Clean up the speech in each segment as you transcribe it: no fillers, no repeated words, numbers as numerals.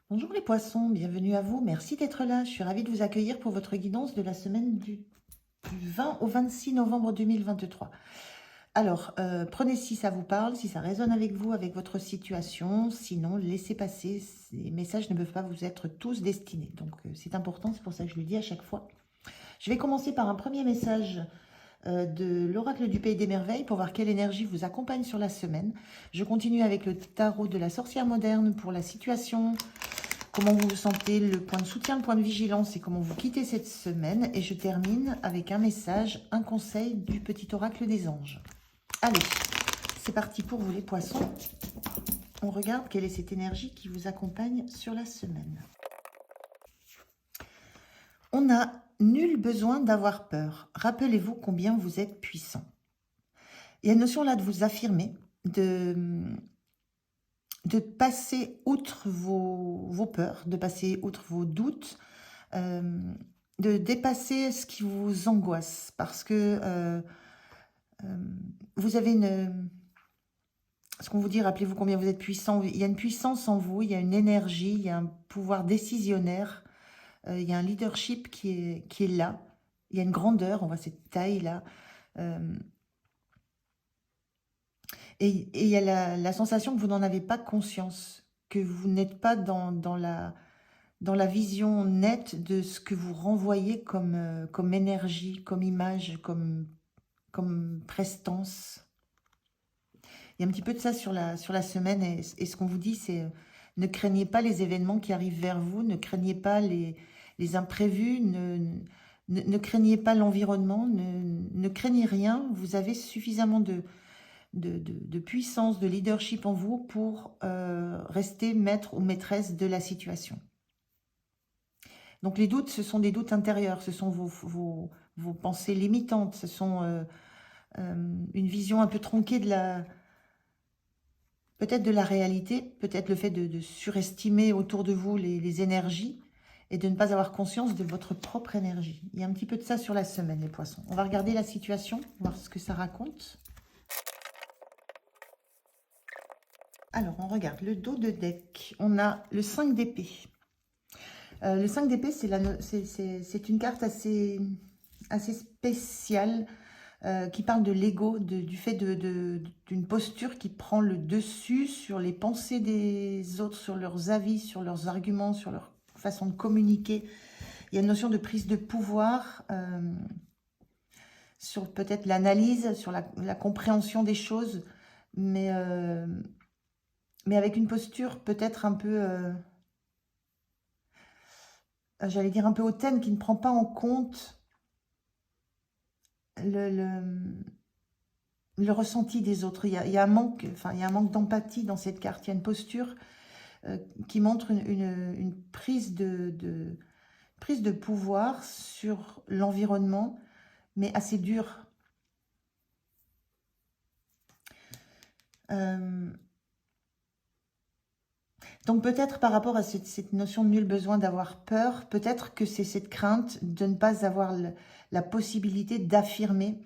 Bonjour les poissons, bienvenue à vous. Merci d'être là. Je suis ravie de vous accueillir pour votre guidance de la semaine du 20 au 26 novembre 2023. Alors, prenez si ça vous parle, si ça résonne avec vous, avec votre situation. Sinon, laissez passer. Ces messages ne peuvent pas vous être tous destinés. Donc, c'est important, c'est pour ça que je le dis à chaque fois. Je vais commencer par un premier message de l'oracle du Pays des Merveilles pour voir quelle énergie vous accompagne sur la semaine. Je continue avec le tarot de la sorcière moderne pour la situation, comment vous vous sentez, le point de soutien, le point de vigilance et comment vous quittez cette semaine. Et je termine avec un message, un conseil du petit oracle des anges. Allez, c'est parti pour vous les poissons. On regarde quelle est cette énergie qui vous accompagne sur la semaine. On n'a nul besoin d'avoir peur. Rappelez-vous combien vous êtes puissant. Il y a une notion là de vous affirmer, de passer outre vos peurs, de passer outre vos doutes, de dépasser ce qui vous angoisse, parce que vous avez ce qu'on vous dit, rappelez-vous combien vous êtes puissant, il y a une puissance en vous, il y a une énergie, il y a un pouvoir décisionnaire, il y a un leadership qui est là, il y a une grandeur, on voit cette taille-là, et il y a la sensation que vous n'en avez pas conscience, que vous n'êtes pas dans la vision nette de ce que vous renvoyez comme énergie, comme image, comme prestance. Il y a un petit peu de ça sur la semaine, et ce qu'on vous dit, c'est ne craignez pas les événements qui arrivent vers vous, ne craignez pas les imprévus, ne craignez pas l'environnement, ne craignez rien, vous avez suffisamment de puissance, de leadership en vous pour rester maître ou maîtresse de la situation. Donc les doutes, ce sont des doutes intérieurs, ce sont vos pensées limitantes, ce sont une vision un peu tronquée peut-être de la réalité, peut-être le fait de surestimer autour de vous les énergies et de ne pas avoir conscience de votre propre énergie. Il y a un petit peu de ça sur la semaine, les poissons. On va regarder la situation, voir ce que ça raconte. Alors, on regarde le dos de deck. On a le 5 d'épée. Le 5 d'épée, c'est une carte assez spéciale qui parle de l'ego, du fait d'une posture qui prend le dessus sur les pensées des autres, sur leurs avis, sur leurs arguments, sur leur façon de communiquer. Il y a une notion de prise de pouvoir sur peut-être l'analyse, sur la compréhension des choses, mais avec une posture peut-être un peu... j'allais dire un peu hautaine, qui ne prend pas en compte le ressenti des autres. Il y a un manque, il y a un manque d'empathie dans cette carte. Il y a une posture qui montre une prise de pouvoir sur l'environnement, mais assez dure. Donc peut-être par rapport à cette notion de nul besoin d'avoir peur, peut-être que c'est cette crainte de ne pas avoir la possibilité d'affirmer.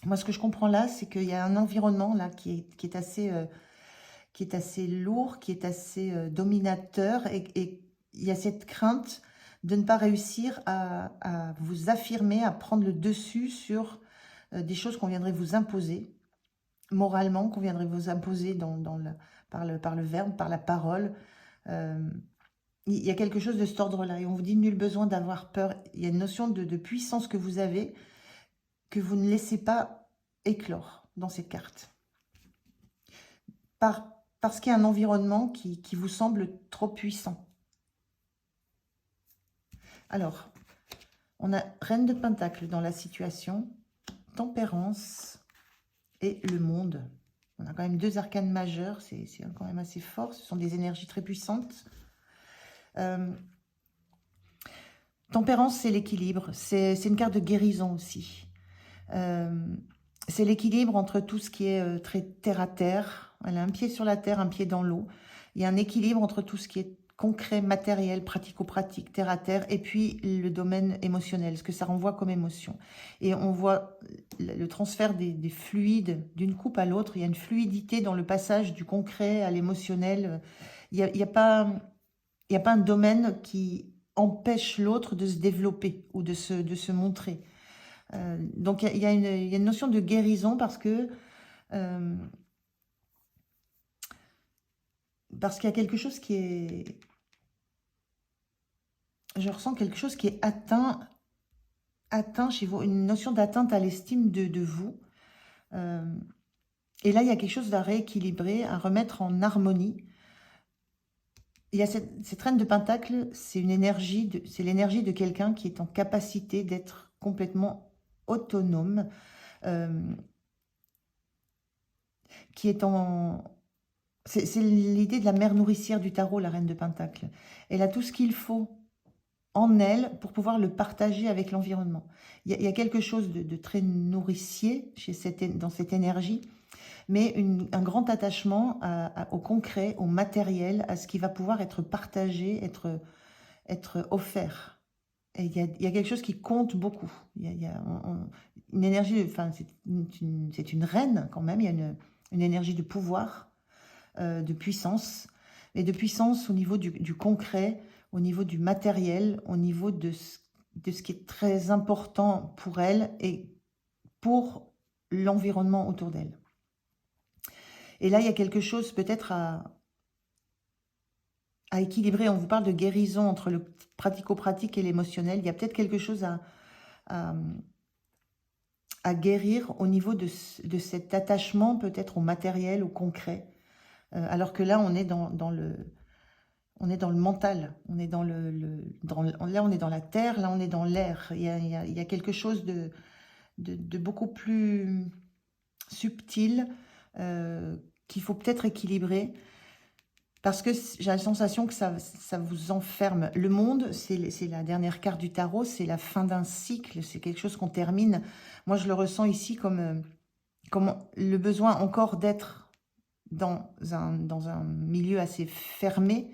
Moi, ce que je comprends là, c'est qu'il y a un environnement là qui est assez lourd, qui est assez dominateur, et il y a cette crainte de ne pas réussir à vous affirmer, à prendre le dessus sur des choses qu'on viendrait vous imposer, moralement, qu'on viendrait vous imposer par le verbe, par la parole. Il y a quelque chose de cet ordre-là, et on vous dit nul besoin d'avoir peur. Il y a une notion de puissance que vous avez, que vous ne laissez pas éclore dans cette carte. Parce qu'il y a un environnement qui vous semble trop puissant. Alors, on a Reine de Pentacle dans la situation, Tempérance et le Monde. On a quand même deux arcanes majeurs, c'est quand même assez fort, ce sont des énergies très puissantes. Tempérance, c'est l'équilibre, c'est une carte de guérison aussi. C'est l'équilibre entre tout ce qui est très terre à terre. Elle a un pied sur la terre, un pied dans l'eau. Il y a un équilibre entre tout ce qui est concret, matériel, pratico-pratique, terre à terre, et puis le domaine émotionnel, ce que ça renvoie comme émotion. Et on voit le transfert des fluides d'une coupe à l'autre. Il y a une fluidité dans le passage du concret à l'émotionnel. Il y a pas... il n'y a pas un domaine qui empêche l'autre de se développer ou de se montrer. Donc, il y a une notion de guérison euh, parce qu'il y a quelque chose qui est... Je ressens quelque chose qui est atteint chez vous, une notion d'atteinte à l'estime de vous. Euh, et là, il y a quelque chose à rééquilibrer, à remettre en harmonie. Il y a cette reine de Pentacle, c'est c'est l'énergie de quelqu'un qui est en capacité d'être complètement autonome, euh, qui est en... C'est l'idée de la mère nourricière du tarot, la reine de Pentacle. Elle a tout ce qu'il faut en elle pour pouvoir le partager avec l'environnement. Il y a quelque chose de très nourricier dans cette énergie, mais un grand attachement au concret, au matériel, à ce qui va pouvoir être partagé, être offert. Et il y a quelque chose qui compte beaucoup. Il y a une énergie, enfin, c'est une reine quand même, il y a une énergie de pouvoir, de puissance, et de puissance au niveau du concret, au niveau du matériel, au niveau de ce qui est très important pour elle et pour l'environnement autour d'elle. Et là, il y a quelque chose peut-être à équilibrer. On vous parle de guérison entre le pratico-pratique et l'émotionnel. Il y a peut-être quelque chose à, guérir au niveau de cet attachement peut-être au matériel, au concret. Alors que là, on est dans le mental, on est là on est dans la terre, là on est dans l'air. Il y a quelque chose de beaucoup plus subtil qu'il faut peut-être équilibrer, parce que j'ai la sensation que ça vous enferme. Le monde, c'est la dernière carte du tarot, c'est la fin d'un cycle, c'est quelque chose qu'on termine. Moi, je le ressens ici comme le besoin encore d'être dans un milieu assez fermé,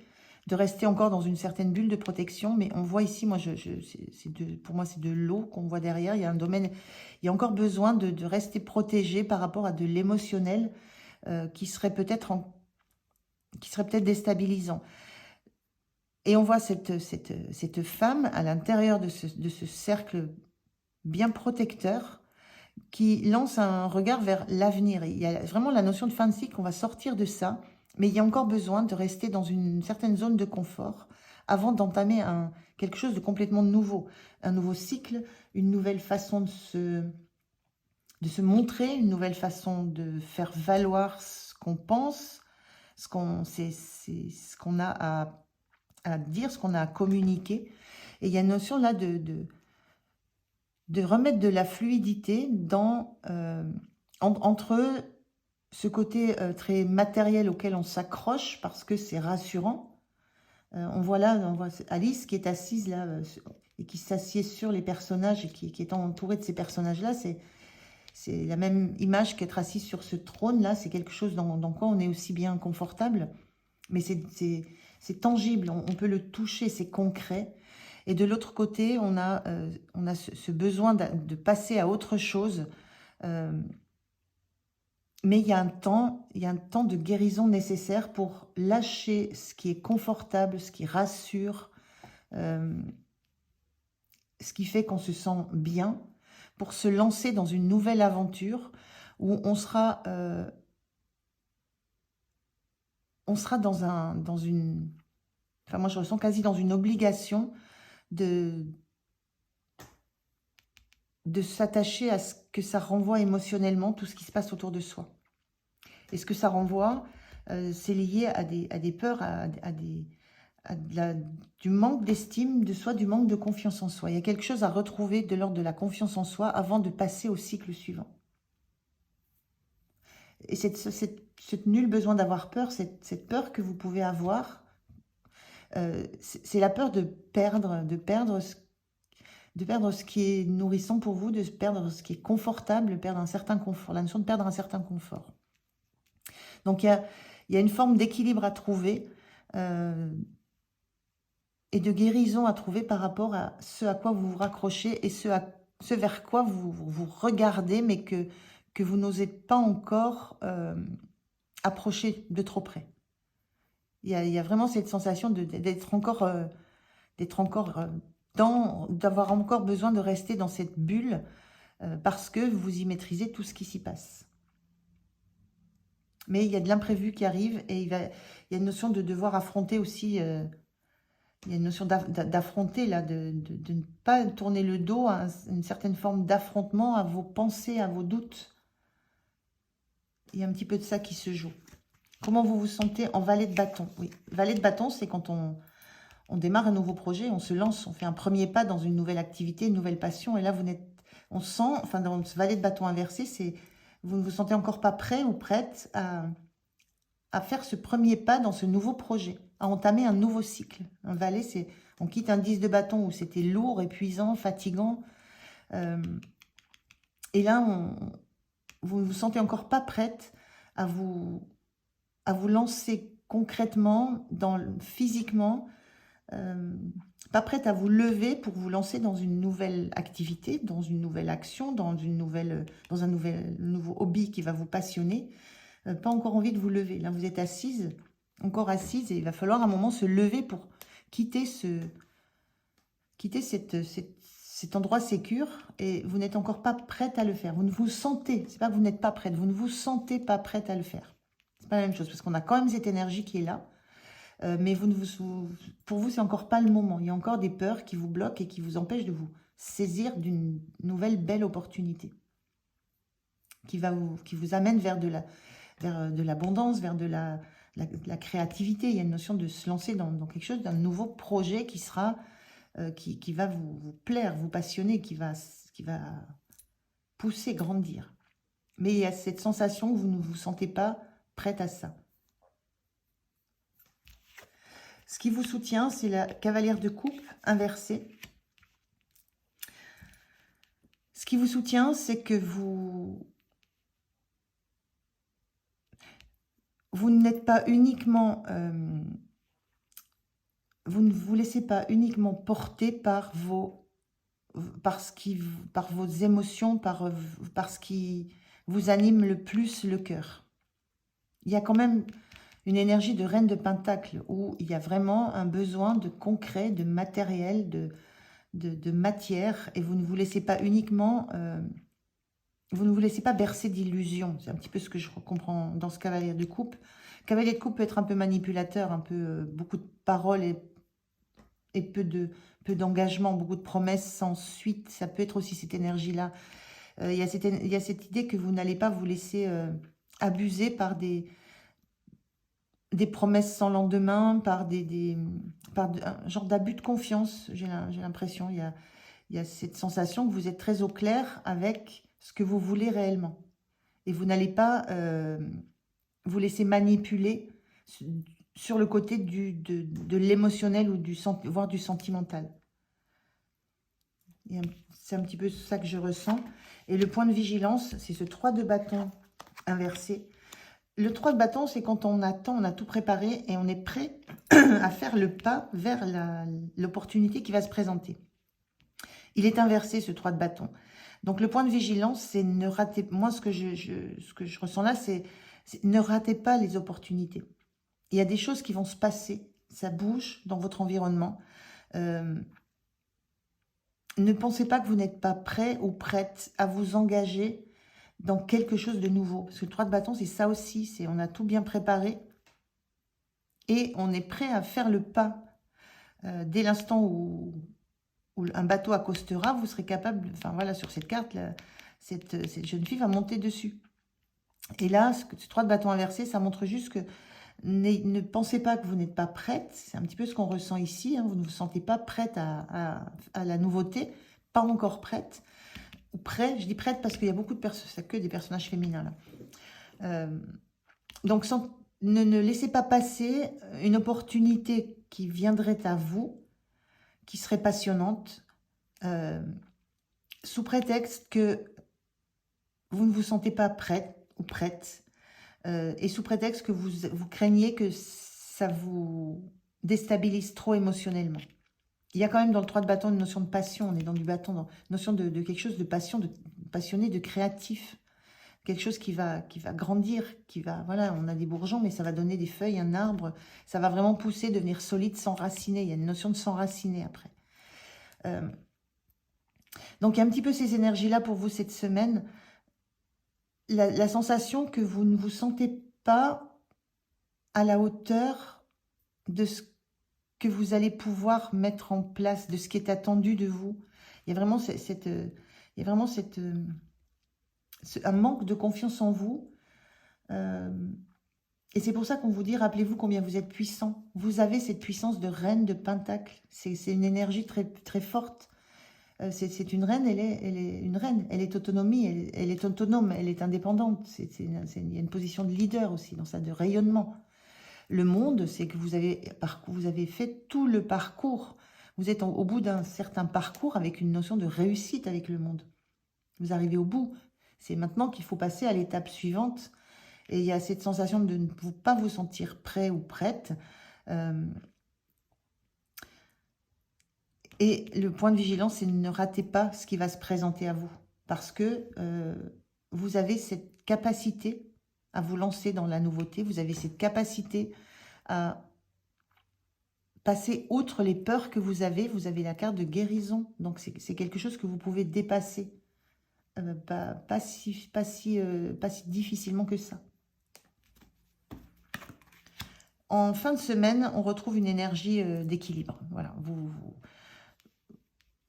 de rester encore dans une certaine bulle de protection. Mais on voit ici, moi, pour moi, c'est de l'eau qu'on voit derrière. Il y a un domaine, il y a encore besoin de rester protégé par rapport à de l'émotionnel qui serait peut-être déstabilisant. Et on voit cette femme à l'intérieur de ce cercle bien protecteur qui lance un regard vers l'avenir. Il y a vraiment la notion de fin de cycle, on va sortir de ça, mais il y a encore besoin de rester dans une certaine zone de confort avant d'entamer quelque chose de complètement nouveau. Un nouveau cycle, une nouvelle façon de se montrer, une nouvelle façon de faire valoir ce qu'on pense, ce qu'on a à dire, ce qu'on a à communiquer. Et il y a une notion là de remettre de la fluidité entre ce côté très matériel auquel on s'accroche parce que c'est rassurant. On voit Alice qui est assise là et qui s'assied sur les personnages et qui est entourée de ces personnages-là. C'est la même image qu'être assis sur ce trône-là. C'est quelque chose dans quoi on est aussi bien confortable. Mais c'est tangible, on peut le toucher, c'est concret. Et de l'autre côté, on a ce besoin de passer à autre chose. Mais il y a un temps de guérison nécessaire pour lâcher ce qui est confortable, ce qui rassure, ce qui fait qu'on se sent bien, pour se lancer dans une nouvelle aventure où on sera dans une... Enfin, moi, je ressens quasi dans une obligation de s'attacher à ce que ça renvoie émotionnellement, tout ce qui se passe autour de soi. Et ce que ça renvoie, c'est lié à des peurs, du manque d'estime de soi, du manque de confiance en soi. Il y a quelque chose à retrouver de l'ordre de la confiance en soi avant de passer au cycle suivant. Et cette nul besoin d'avoir peur, cette peur que vous pouvez avoir, c'est la peur de perdre ce qui est nourrissant pour vous, de perdre ce qui est confortable, de perdre un certain confort, la notion de perdre un certain confort. Donc il y a une forme d'équilibre à trouver et de guérison à trouver par rapport à ce à quoi vous vous raccrochez et ce vers quoi vous regardez, mais que vous n'osez pas encore approcher de trop près. Il y a vraiment cette sensation d'être encore, d'avoir encore besoin de rester dans cette bulle parce que vous y maîtrisez tout ce qui s'y passe. Mais il y a de l'imprévu qui arrive et il y a une notion de devoir affronter aussi, il y a une notion d'affronter, là, de ne pas tourner le dos à une certaine forme d'affrontement à vos pensées, à vos doutes. Il y a un petit peu de ça qui se joue. Comment vous vous sentez en valet de bâton? Oui, valet de bâton, c'est quand on démarre un nouveau projet, on se lance, on fait un premier pas dans une nouvelle activité, une nouvelle passion. Et là, on sent, enfin, dans ce valet de bâton inversé, vous ne vous sentez encore pas prêt ou prête à faire ce premier pas dans ce nouveau projet, à entamer un nouveau cycle. Un valet, c'est on quitte un 10 de bâton où c'était lourd, épuisant, fatigant. Et là, vous ne vous sentez encore pas prête à vous lancer concrètement, physiquement, pas prête à vous lever pour vous lancer dans une nouvelle activité, dans une nouvelle action, dans un nouveau hobby qui va vous passionner. Pas encore envie de vous lever. Là, vous êtes assise, encore assise, et il va falloir à un moment se lever pour quitter cet endroit sécure, et vous n'êtes encore pas prête à le faire. Vous ne vous sentez, c'est pas que vous n'êtes pas prête, vous ne vous sentez pas prête à le faire. C'est pas la même chose, parce qu'on a quand même cette énergie qui est là, mais pour vous, c'est encore pas le moment. Il y a encore des peurs qui vous bloquent et qui vous empêchent de vous saisir d'une nouvelle belle opportunité qui vous amène vers de l'abondance, vers de la créativité. Il y a une notion de se lancer dans quelque chose, d'un nouveau projet qui sera, qui va vous plaire, vous passionner, qui va pousser, grandir. Mais il y a cette sensation que vous ne vous sentez pas prête à ça. Ce qui vous soutient, c'est la cavalière de coupe inversée. Ce qui vous soutient, c'est que vous n'êtes pas uniquement, vous ne vous laissez pas uniquement porter par vos émotions, par ce qui vous anime le plus le cœur. Il y a quand même une énergie de reine de pentacle où il y a vraiment un besoin de concret, de matériel, de matière, et vous ne vous laissez pas uniquement, vous ne vous laissez pas bercer d'illusions. C'est un petit peu ce que je comprends dans ce cavalier de coupe. Cavalier de coupe peut être un peu manipulateur, un peu beaucoup de paroles et peu d'engagement, beaucoup de promesses sans suite. Ça peut être aussi cette énergie-là. Il y a cette idée que vous n'allez pas vous laisser abuser par des promesses sans lendemain, par un genre d'abus de confiance, j'ai l'impression. Il y a cette sensation que vous êtes très au clair avec ce que vous voulez réellement. Et vous n'allez pas vous laisser manipuler sur le côté de l'émotionnel ou voire du sentimental. C'est un petit peu ça que je ressens. Et le point de vigilance, c'est ce 3 de bâton inversé. Le 3 de bâton, c'est quand on attend, on a tout préparé et on est prêt à faire le pas vers l'opportunité qui va se présenter. Il est inversé, ce 3 de bâton. Donc, le point de vigilance, c'est ne rater... Moi, ce que je ressens là, c'est ne ratez pas les opportunités. Il y a des choses qui vont se passer. Ça bouge dans votre environnement. Ne pensez pas que vous n'êtes pas prêt ou prête à vous engager dans quelque chose de nouveau. Parce que le 3 de bâton, c'est ça aussi. C'est on a tout bien préparé et on est prêt à faire le pas. Dès l'instant où un bateau accostera, vous serez capable, enfin voilà, sur cette carte, là, cette jeune fille va monter dessus. Et là, ce 3 de bâton inversé, ça montre juste que ne pensez pas que vous n'êtes pas prête. C'est un petit peu ce qu'on ressent ici. Vous ne vous sentez pas prête à la nouveauté, pas encore prête. Ou prêt, je dis prête parce qu'il y a beaucoup de personnes, c'est que des personnages féminins là. Donc, ne laissez pas passer une opportunité qui viendrait à vous, qui serait passionnante, sous prétexte que vous ne vous sentez pas prête ou prête, et sous prétexte que vous craignez que ça vous déstabilise trop émotionnellement. Il y a quand même dans le 3 de bâton une notion de passion, on est dans du bâton, dans une notion de quelque chose de passion, de passionné, de créatif. quelque chose qui va grandir, voilà, on a des bourgeons, mais ça va donner des feuilles, un arbre, ça va vraiment pousser, devenir solide, s'enraciner. Il y a une notion de s'enraciner après. Donc, il y a un petit peu ces énergies-là pour vous cette semaine. La sensation que vous ne vous sentez pas à la hauteur de ce que vous allez pouvoir mettre en place, de ce qui est attendu de vous. Il y a vraiment un manque de confiance en vous. Et c'est pour ça qu'on vous dit, rappelez-vous combien vous êtes puissant. Vous avez cette puissance de reine de Pentacle. C'est une énergie très, très forte. C'est une reine, elle est une reine. Elle est autonomie, elle est autonome, elle est indépendante. Il y a une position de leader aussi, dans ça, de rayonnement. Le monde, c'est que vous avez fait tout le parcours. Vous êtes au bout d'un certain parcours avec une notion de réussite avec le monde. Vous arrivez au bout. C'est maintenant qu'il faut passer à l'étape suivante. Et il y a cette sensation de ne pas vous sentir prêt ou prête. Et le point de vigilance, c'est de ne ratez pas ce qui va se présenter à vous. Parce que vous avez cette capacité à vous lancer dans la nouveauté. Vous avez cette capacité à passer outre les peurs que vous avez. Vous avez la carte de guérison. Donc, c'est quelque chose que vous pouvez dépasser. Pas si difficilement que ça. En fin de semaine, on retrouve une énergie d'équilibre. Voilà,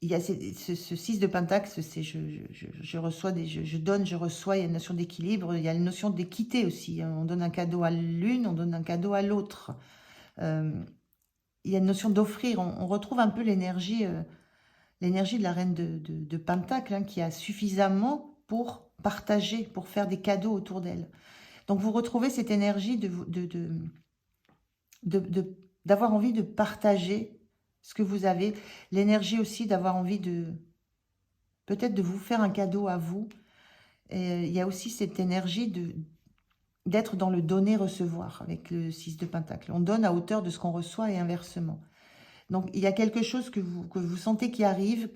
il y a ce 6 de Pentacle, c'est je reçois, je donne, je reçois, il y a une notion d'équilibre, il y a une notion d'équité aussi. Hein. On donne un cadeau à l'une, on donne un cadeau à l'autre. Il y a une notion d'offrir. On retrouve un peu l'énergie de la reine de Pentacle, hein, qui a suffisamment pour partager, pour faire des cadeaux autour d'elle. Donc vous retrouvez cette énergie d'avoir envie de partager ce que vous avez, l'énergie aussi d'avoir envie peut-être de vous faire un cadeau à vous. Et il y a aussi cette énergie d'être dans le donner-recevoir avec le 6 de Pentacle. On donne à hauteur de ce qu'on reçoit et inversement. Donc il y a quelque chose que vous sentez qui arrive,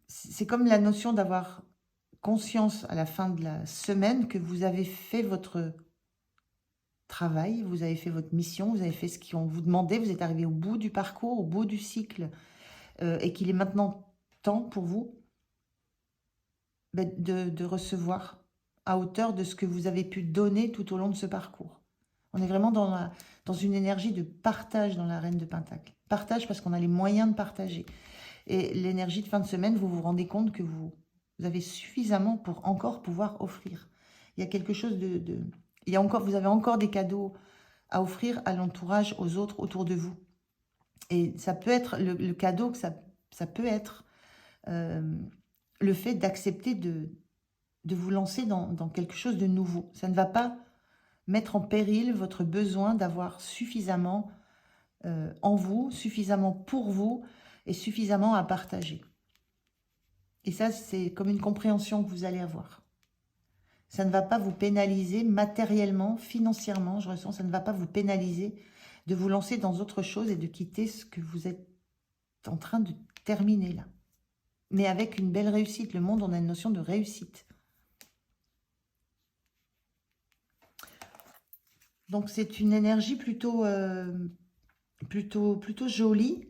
c'est comme la notion d'avoir conscience à la fin de la semaine que vous avez fait votre travail, vous avez fait votre mission, vous avez fait ce qu'on vous demandait, vous êtes arrivé au bout du parcours, au bout du cycle, et qu'il est maintenant temps pour vous de recevoir à hauteur de ce que vous avez pu donner tout au long de ce parcours. On est vraiment dans une énergie de partage dans la reine de Pentacle. Partage parce qu'on a les moyens de partager. Et l'énergie de fin de semaine, vous vous rendez compte que vous avez suffisamment pour encore pouvoir offrir. Il y a quelque chose vous avez encore des cadeaux à offrir à l'entourage, aux autres autour de vous. Et ça peut être le cadeau, que ça peut être le fait d'accepter de vous lancer dans quelque chose de nouveau. Ça ne va pas mettre en péril votre besoin d'avoir suffisamment en vous, suffisamment pour vous et suffisamment à partager. Et ça, c'est comme une compréhension que vous allez avoir. Ça ne va pas vous pénaliser matériellement, financièrement, je ressens, ça ne va pas vous pénaliser de vous lancer dans autre chose et de quitter ce que vous êtes en train de terminer là. Mais avec une belle réussite. Le monde, on a une notion de réussite. Donc, c'est une énergie plutôt jolie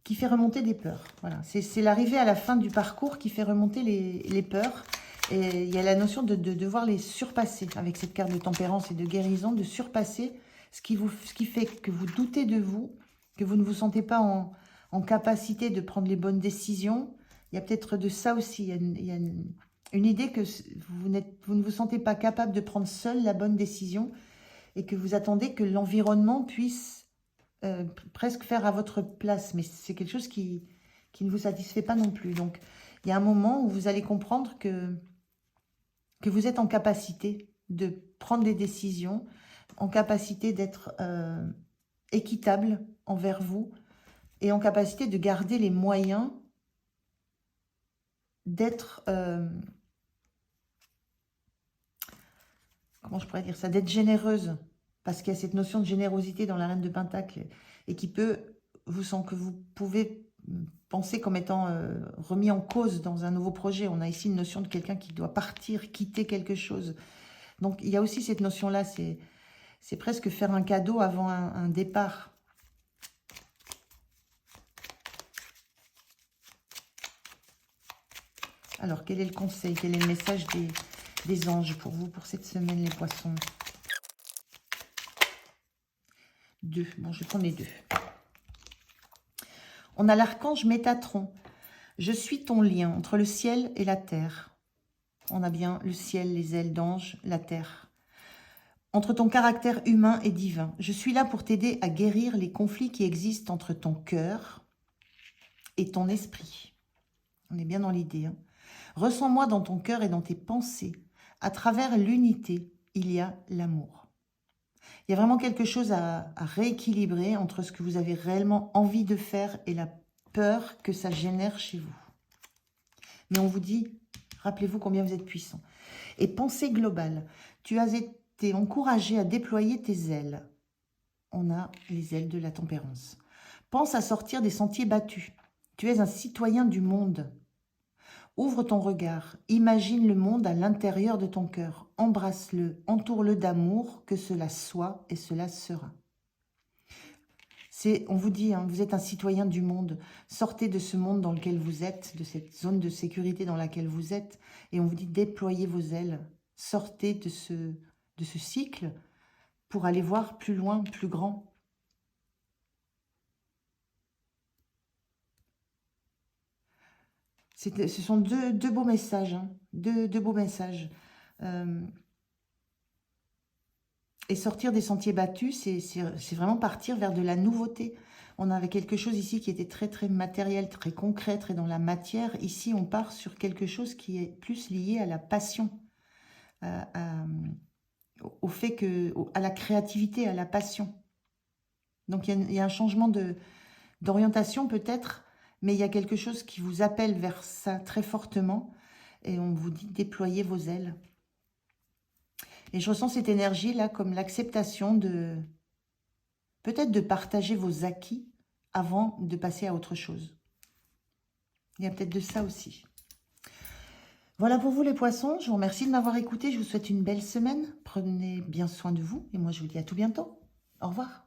qui fait remonter des peurs. Voilà. C'est l'arrivée à la fin du parcours qui fait remonter les peurs. Et il y a la notion de devoir les surpasser avec cette carte de tempérance et de guérison, de surpasser ce qui fait que vous doutez de vous, que vous ne vous sentez pas en capacité de prendre les bonnes décisions. Il y a peut-être de ça aussi. Il y a une idée que vous ne vous sentez pas capable de prendre seul la bonne décision et que vous attendez que l'environnement puisse presque faire à votre place. Mais c'est quelque chose qui ne vous satisfait pas non plus. Donc, il y a un moment où vous allez comprendre que vous êtes en capacité de prendre des décisions, en capacité d'être équitable envers vous et en capacité de garder les moyens d'être, comment je pourrais dire ça, d'être généreuse. Parce qu'il y a cette notion de générosité dans la reine de Pentacle et qui peut, que vous pouvez pensé comme étant remis en cause dans un nouveau projet. On a ici une notion de quelqu'un qui doit partir, quitter quelque chose. Donc, il y a aussi cette notion-là, c'est presque faire un cadeau avant un départ. Alors, quel est le conseil? Quel est le message des anges pour vous, pour cette semaine, les poissons? 2. Bon, je vais prendre les 2. On a l'archange Métatron. Je suis ton lien entre le ciel et la terre. On a bien le ciel, les ailes d'ange, la terre. Entre ton caractère humain et divin. Je suis là pour t'aider à guérir les conflits qui existent entre ton cœur et ton esprit. On est bien dans l'idée. Hein. Ressens-moi dans ton cœur et dans tes pensées. À travers l'unité, il y a l'amour. Il y a vraiment quelque chose à rééquilibrer entre ce que vous avez réellement envie de faire et la peur que ça génère chez vous. Mais on vous dit, rappelez-vous combien vous êtes puissant. Et pensée globale, tu as été encouragé à déployer tes ailes. On a les ailes de la tempérance. Pense à sortir des sentiers battus. Tu es un citoyen du monde. Ouvre ton regard, imagine le monde à l'intérieur de ton cœur. Embrasse-le, entoure-le d'amour, que cela soit et cela sera. On vous dit, hein, vous êtes un citoyen du monde. Sortez de ce monde dans lequel vous êtes, de cette zone de sécurité dans laquelle vous êtes. Et on vous dit, déployez vos ailes. Sortez de ce cycle pour aller voir plus loin, plus grand. Ce sont deux beaux messages. Hein, deux beaux messages. Et sortir des sentiers battus, c'est vraiment partir vers de la nouveauté. On avait quelque chose ici qui était très, très matériel, très concret, très dans la matière. Ici, on part sur quelque chose qui est plus lié à la passion, au fait à la créativité, à la passion. Donc, il y a un changement d'orientation peut-être, mais il y a quelque chose qui vous appelle vers ça très fortement. Et on vous dit, déployez vos ailes. Et je ressens cette énergie-là comme l'acceptation peut-être de partager vos acquis avant de passer à autre chose. Il y a peut-être de ça aussi. Voilà pour vous les poissons. Je vous remercie de m'avoir écouté. Je vous souhaite une belle semaine. Prenez bien soin de vous. Et moi, je vous dis à tout bientôt. Au revoir.